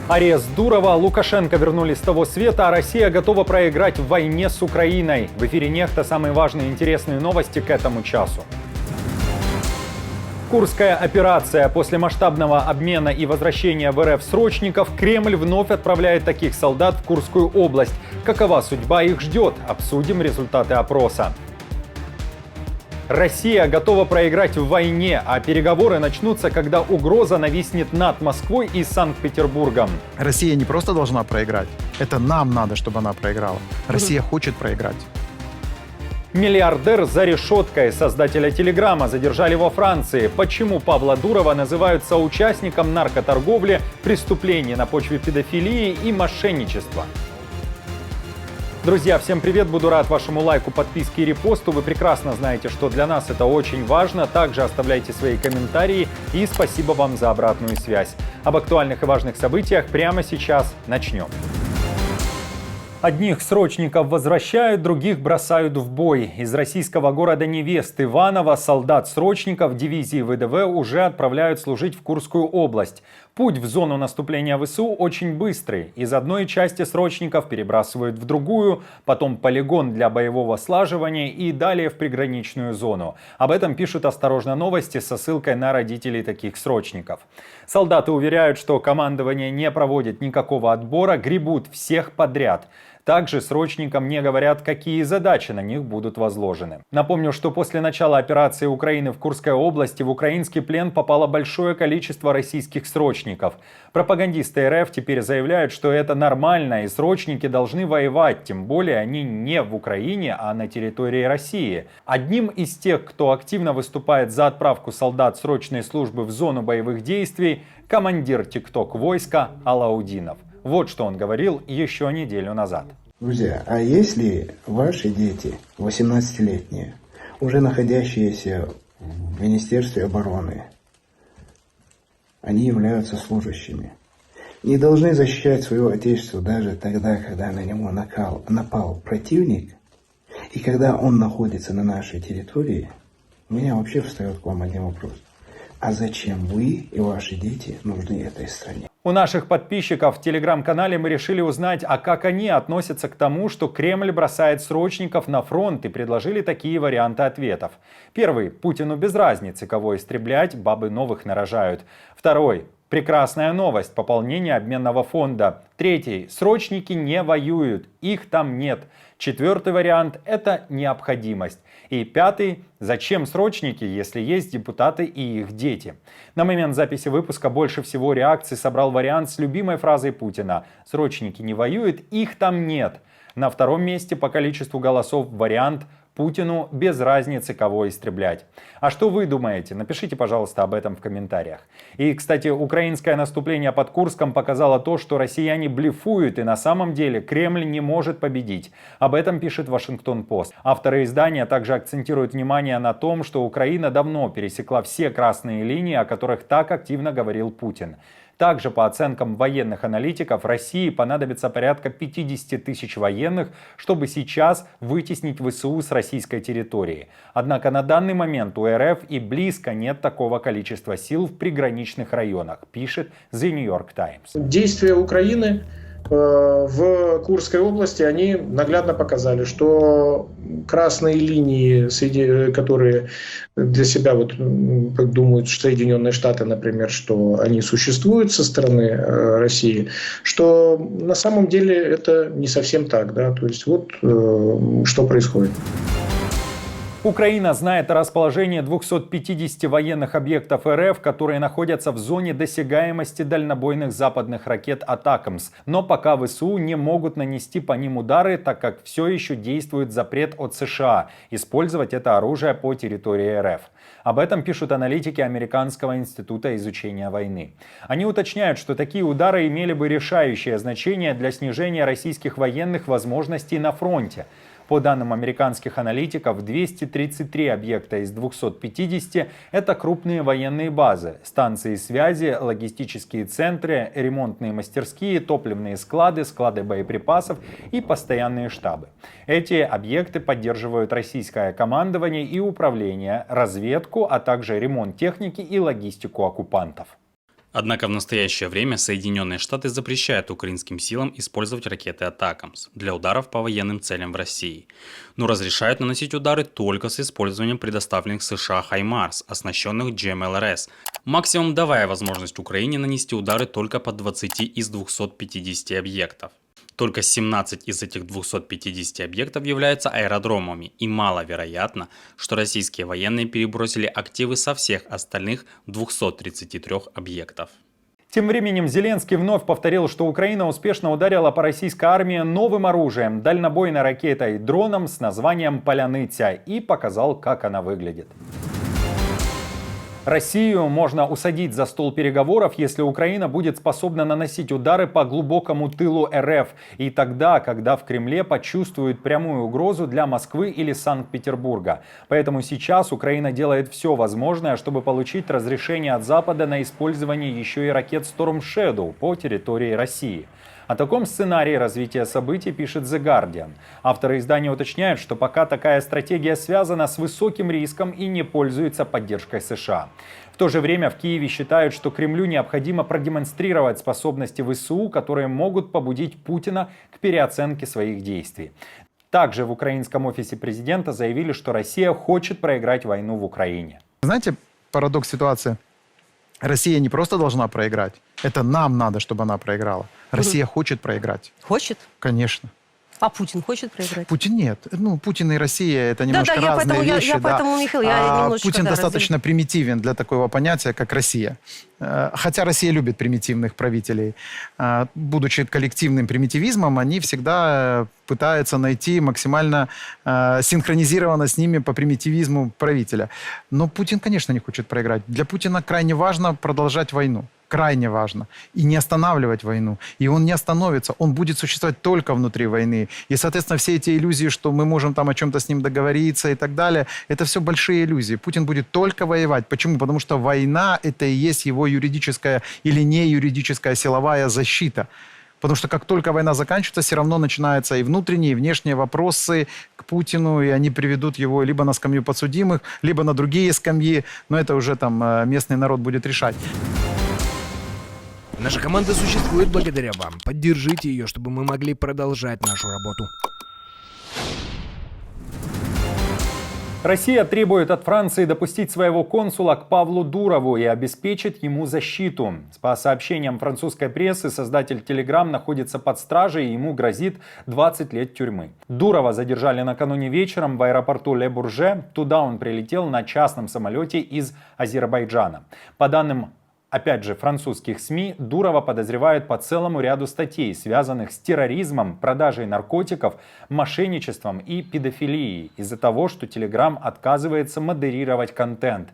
Арест Дурова, Лукашенко вернули с того света, а Россия готова проиграть в войне с Украиной. В эфире «Нехта» самые важные и интересные новости к этому часу. Курская операция. После масштабного обмена и возвращения в РФ срочников Кремль вновь отправляет таких солдат в Курскую область. Какова судьба их ждет? Обсудим результаты опроса. Россия готова проиграть в войне, а переговоры начнутся, когда угроза нависнет над Москвой и Санкт-Петербургом. Россия не просто должна проиграть, это нам надо, чтобы она проиграла. Россия хочет проиграть. Миллиардер за решеткой. Создателя Телеграма задержали во Франции. Почему Павла Дурова называют соучастником наркоторговли, преступлений на почве педофилии и мошенничества? Друзья, всем привет! Буду рад вашему лайку, подписке и репосту. Вы прекрасно знаете, что для нас это очень важно. Также оставляйте свои комментарии и спасибо вам за обратную связь. Об актуальных и важных событиях прямо сейчас начнем. Одних срочников возвращают, других бросают в бой. Из российского города Невест Иваново солдат-срочников дивизии ВДВ уже отправляют служить в Курскую область. Путь в зону наступления ВСУ очень быстрый. Из одной части срочников перебрасывают в другую, потом полигон для боевого слаживания и далее в приграничную зону. Об этом пишут «Осторожно новости» со ссылкой на родителей таких срочников. Солдаты уверяют, что командование не проводит никакого отбора, гребут всех подряд. Также срочникам не говорят, какие задачи на них будут возложены. Напомню, что после начала операции Украины в Курской области в украинский плен попало большое количество российских срочников. Пропагандисты РФ теперь заявляют, что это нормально и срочники должны воевать, тем более они не в Украине, а на территории России. Одним из тех, кто активно выступает за отправку солдат срочной службы в зону боевых действий, командир ТикТок-войска Алаудинов. Вот что он говорил еще неделю назад. Друзья, а если ваши дети, 18-летние, уже находящиеся в Министерстве обороны, они являются служащими, не должны защищать свое отечество даже тогда, когда на него напал противник, и когда он находится на нашей территории, у меня вообще встает к вам один вопрос. А зачем вы и ваши дети нужны этой стране? У наших подписчиков в телеграм-канале мы решили узнать, а как они относятся к тому, что Кремль бросает срочников на фронт, и предложили такие варианты ответов. Первый. Путину без разницы, кого истреблять, бабы новых нарожают. Второй. Прекрасная новость. Пополнение обменного фонда. Третий. Срочники не воюют. Их там нет. Четвертый вариант – это необходимость. И пятый – зачем срочники, если есть депутаты и их дети? На момент записи выпуска больше всего реакций собрал вариант с любимой фразой Путина: «Срочники не воюют, их там нет». На втором месте по количеству голосов вариант «Путину без разницы, кого истреблять». А что вы думаете? Напишите, пожалуйста, об этом в комментариях. И, кстати, украинское наступление под Курском показало то, что россияне блефуют, и на самом деле Кремль не может победить. Об этом пишет Вашингтон-Пост. Авторы издания также акцентируют внимание на том, что Украина давно пересекла все красные линии, о которых так активно говорил Путин. Также, по оценкам военных аналитиков, России понадобится порядка 50 тысяч военных, чтобы сейчас вытеснить ВСУ с российской территории. Однако на данный момент у РФ и близко нет такого количества сил в приграничных районах, пишет The New York Times. Действия Украины в Курской области, они наглядно показали, что красные линии, которые для себя думают Соединенные Штаты, например, что они существуют со стороны России, что на самом деле это не совсем так, да, то есть вот что происходит. Украина знает о расположении 250 военных объектов РФ, которые находятся в зоне досягаемости дальнобойных западных ракет «Атакамс». Но пока ВСУ не могут нанести по ним удары, так как все еще действует запрет от США использовать это оружие по территории РФ. Об этом пишут аналитики Американского института изучения войны. Они уточняют, что такие удары имели бы решающее значение для снижения российских военных возможностей на фронте. По данным американских аналитиков, 233 объекта из 250 – это крупные военные базы, станции связи, логистические центры, ремонтные мастерские, топливные склады, склады боеприпасов и постоянные штабы. Эти объекты поддерживают российское командование и управление, разведку, а также ремонт техники и логистику оккупантов. Однако в настоящее время Соединенные Штаты запрещают украинским силам использовать ракеты «Атакамс» для ударов по военным целям в России, но разрешают наносить удары только с использованием предоставленных США «Хаймарс», оснащенных GMLRS, максимум давая возможность Украине нанести удары только по 20 из 250 объектов. Только 17 из этих 250 объектов являются аэродромами, и маловероятно, что российские военные перебросили активы со всех остальных 233 объектов. Тем временем Зеленский вновь повторил, что Украина успешно ударила по российской армии новым оружием, дальнобойной ракетой, дроном с названием «Поляныця», и показал, как она выглядит. Россию можно усадить за стол переговоров, если Украина будет способна наносить удары по глубокому тылу РФ. И тогда, когда в Кремле почувствуют прямую угрозу для Москвы или Санкт-Петербурга. Поэтому сейчас Украина делает все возможное, чтобы получить разрешение от Запада на использование еще и ракет Storm Shadow по территории России. О таком сценарии развития событий пишет The Guardian. Авторы издания уточняют, что пока такая стратегия связана с высоким риском и не пользуется поддержкой США. В то же время в Киеве считают, что Кремлю необходимо продемонстрировать способности ВСУ, которые могут побудить Путина к переоценке своих действий. Также в украинском офисе президента заявили, что Россия хочет проиграть войну в Украине. Знаете, парадокс ситуации? Россия не просто должна проиграть, это нам надо, чтобы она проиграла. Россия хочет проиграть. Хочет? Конечно. А Путин хочет проиграть? Путин нет. Ну, Путин и Россия — это немножко Да, разные вещи. Я поэтому, Михаил, я немножечко... Путин достаточно примитивен для такого понятия, как Россия. Хотя Россия любит примитивных правителей. Будучи коллективным примитивизмом, они всегда пытаются найти максимально синхронизированно с ними по примитивизму правителя. Но Путин, конечно, не хочет проиграть. Для Путина крайне важно продолжать войну. Крайне важно. И не останавливать войну. И он не остановится. Он будет существовать только внутри войны. И, соответственно, все эти иллюзии, что мы можем там о чем-то с ним договориться и так далее, это все большие иллюзии. Путин будет только воевать. Почему? Потому что война — это и есть его юридическая или не юридическая силовая защита. Потому что как только война заканчивается, все равно начинаются и внутренние, и внешние вопросы к Путину, и они приведут его либо на скамью подсудимых, либо на другие скамьи. Но это уже там местный народ будет решать. Наша команда существует благодаря вам. Поддержите ее, чтобы мы могли продолжать нашу работу. Россия требует от Франции допустить своего консула к Павлу Дурову и обеспечить ему защиту. По сообщениям французской прессы, создатель Telegram находится под стражей и ему грозит 20 лет тюрьмы. Дурова задержали накануне вечером в аэропорту Ле-Бурже. Туда он прилетел на частном самолете из Азербайджана. По данным опять же, французских СМИ, Дурова подозревают по целому ряду статей, связанных с терроризмом, продажей наркотиков, мошенничеством и педофилией, из-за того, что Telegram отказывается модерировать контент.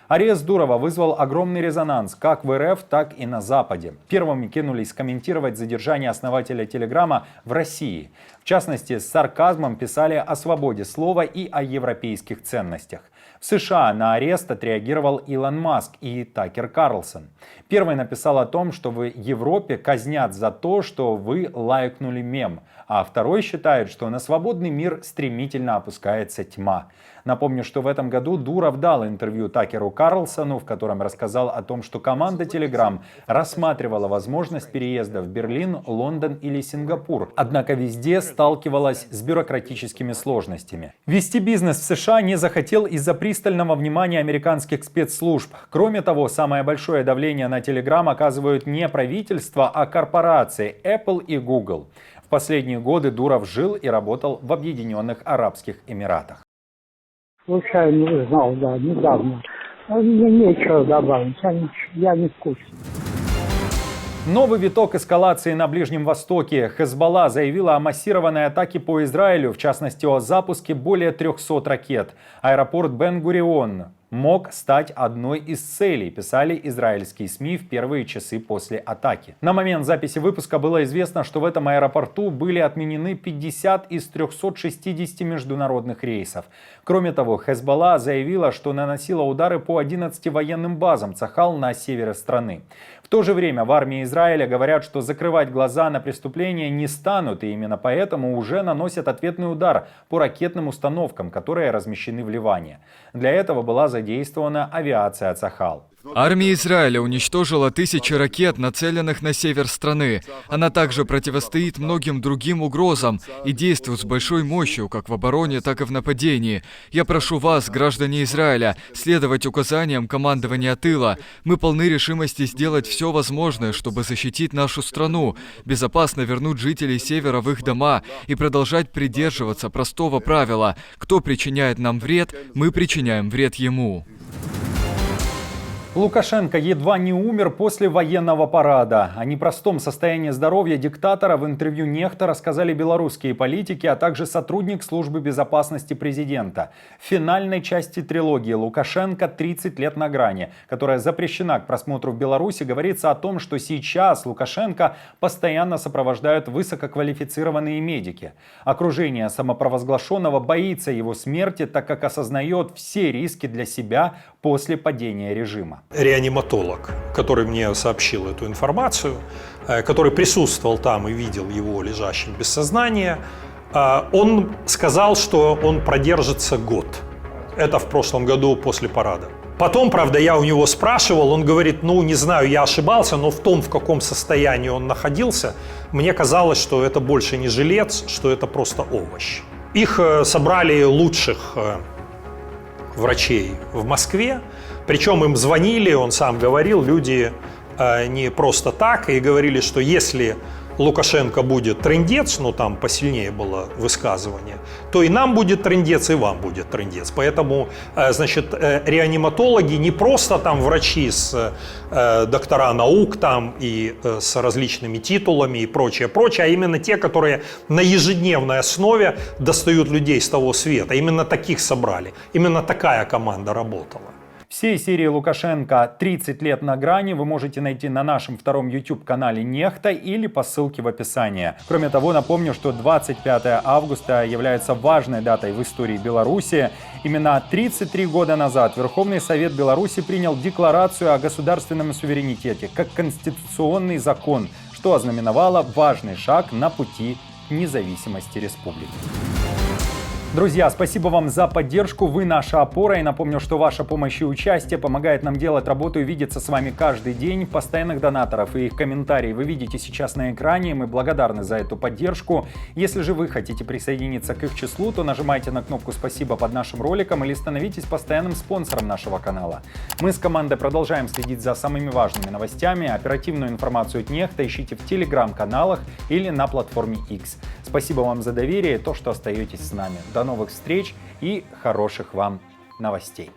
Арест Дурова вызвал огромный резонанс как в РФ, так и на Западе. Первыми кинулись комментировать задержание основателя Телеграма в России. В частности, с сарказмом писали о свободе слова и о европейских ценностях. В США на арест отреагировал Илон Маск и Такер Карлсон. Первый написал о том, что в Европе казнят за то, что вы лайкнули мем, а второй считает, что на свободный мир стремительно опускается тьма. Напомню, что в этом году Дуров дал интервью Такеру Карлсону, в котором рассказал о том, что команда Telegram рассматривала возможность переезда в Берлин, Лондон или Сингапур, однако везде сталкивалась с бюрократическими сложностями. Вести бизнес в США не захотел из-за пристального внимания американских спецслужб. Кроме того, самое большое давление на Telegram оказывают не правительства, а корпорации Apple и Google. В последние годы Дуров жил и работал в Объединенных Арабских Эмиратах. Случайно узнал, да, недавно. Мне нечего добавить, я не в курсе. Новый виток эскалации на Ближнем Востоке. Хезболла заявила о массированной атаке по Израилю, в частности о запуске более 300 ракет. Аэропорт Бен-Гурион мог стать одной из целей, писали израильские СМИ в первые часы после атаки. На момент записи выпуска было известно, что в этом аэропорту были отменены 50 из 360 международных рейсов. Кроме того, Хезболла заявила, что наносила удары по 11 военным базам Цахал на севере страны. В то же время в армии Израиля говорят, что закрывать глаза на преступления не станут, и именно поэтому уже наносят ответный удар по ракетным установкам, которые размещены в Ливане. Для этого была задействована авиация Цахал. Армия Израиля уничтожила тысячи ракет, нацеленных на север страны. Она также противостоит многим другим угрозам и действует с большой мощью, как в обороне, так и в нападении. Я прошу вас, граждане Израиля, следовать указаниям командования тыла. Мы полны решимости сделать все возможное, чтобы защитить нашу страну, безопасно вернуть жителей севера в их дома и продолжать придерживаться простого правила: кто причиняет нам вред, мы причиняем вред ему. Лукашенко едва не умер после военного парада. О непростом состоянии здоровья диктатора в интервью «Нехта» рассказали белорусские политики, а также сотрудник службы безопасности президента. В финальной части трилогии «Лукашенко. 30 лет на грани», которая запрещена к просмотру в Беларуси, говорится о том, что сейчас Лукашенко постоянно сопровождают высококвалифицированные медики. Окружение самопровозглашенного боится его смерти, так как осознает все риски для себя после падения режима. Реаниматолог, который мне сообщил эту информацию, который присутствовал там и видел его лежащим без сознания, он сказал, что он продержится год. Это в прошлом году после парада. Потом, правда, я у него спрашивал, он говорит, не знаю, я ошибался, но в том, в каком состоянии он находился, мне казалось, что это больше не жилец, что это просто овощ. Их собрали лучших врачей в Москве, причем им звонили, он сам говорил, люди не просто так, и говорили, что если Лукашенко будет трындец, там посильнее было высказывание, то и нам будет трындец, и вам будет трындец. Поэтому, реаниматологи не просто там врачи с доктора наук там и с различными титулами и прочее, а именно те, которые на ежедневной основе достают людей с того света. Именно таких собрали. Именно такая команда работала. Всей серии Лукашенко «30 лет на грани» вы можете найти на нашем втором YouTube-канале «Нехта» или по ссылке в описании. Кроме того, напомню, что 25 августа является важной датой в истории Беларуси. Именно 33 года назад Верховный Совет Беларуси принял Декларацию о государственном суверенитете как конституционный закон, что ознаменовало важный шаг на пути к независимости республики. Друзья, спасибо вам за поддержку, вы наша опора, и напомню, что ваша помощь и участие помогает нам делать работу и видеться с вами каждый день. Постоянных донаторов и их комментарии вы видите сейчас на экране, мы благодарны за эту поддержку. Если же вы хотите присоединиться к их числу, то нажимайте на кнопку «Спасибо» под нашим роликом или становитесь постоянным спонсором нашего канала. Мы с командой продолжаем следить за самыми важными новостями, оперативную информацию от Нехта ищите в телеграм-каналах или на платформе X. Спасибо вам за доверие и то, что остаетесь с нами. До новых встреч и хороших вам новостей.